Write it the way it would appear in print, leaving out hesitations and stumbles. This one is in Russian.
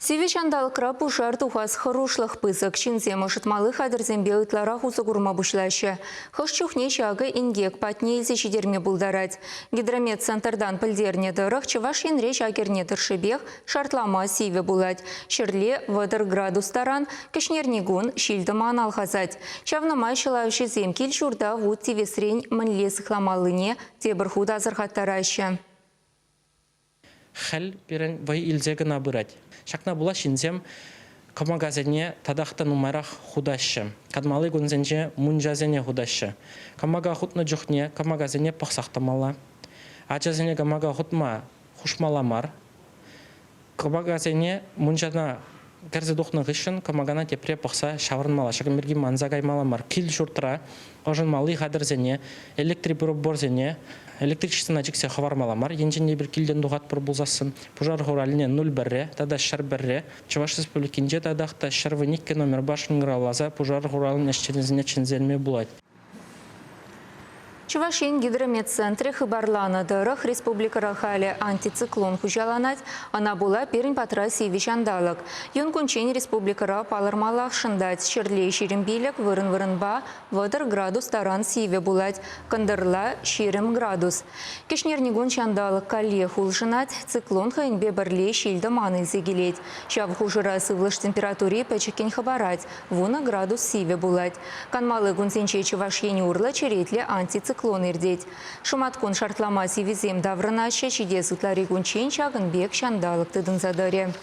Сивичандалкра пушар тухас хорошлых пысок чинзе мышытмалы хадырзембе ытлара хузы курма бушлашы. Хышчухне шагы ингек патнейзе шидерме булдарать. Гидромет центрдан пылдерне дырых чываш енре шагерне дыршыбех шартлама сиве булать. Шерле вадыр градустаран кишнернигун шильдыман алхазать. Чавнамай шылающий земкил шурда вуд тивесрень мэнлес хламалыне тебір худа зархаттарайшы. Хәл берен вай илзеге набырать. Шакна була шинзем камагазене тадахта нумарах худашы. Кадмалы гунзенже мунжазене худашы. Камага хутны жухне камагазене пахсахтамала. Ачазене камага хутма хушмаламар. Камагазене мунжана гәрзе духны гышын камагана тепре пахса шавырнмала. Шакамерги манзагаймаламар. Кил шуртра ожынмалы хадырзене электриборзене электричество жиксе хавармаламар. Енженде бір килден дуғат бір бұлзасын. Пужар хораліне 0 бірре, тада шар бірре. Чуваш республикинже тадақта шарвыникке номер башын ғыралаза пужар хоралын әшченізіне чензелме бұлайды. Чувашин гидрометцентре хыбарланы дырых республика халі антициклон хужаланать, она была перін патра сивишандалык. Юнкунчен республикара палырмалақ шындать, шерлей шерембилек вырын-вырынба вадыр градус таран сиве булать, кандырла шерем градус. Кешнернигун шандалык кале хулшынать, циклон хайнбе бірлей шилді маны зегелеть. Шав хужыра сывлыш температуре пәчекен хабарать, вуна градус сиве булать. Канмалы гунсенче Чувашин урла черетле антициклон. Шуматкун шартлама сивизем даврынаще чиде сутлари гунчен чагын бек шандалык тыдын задаре.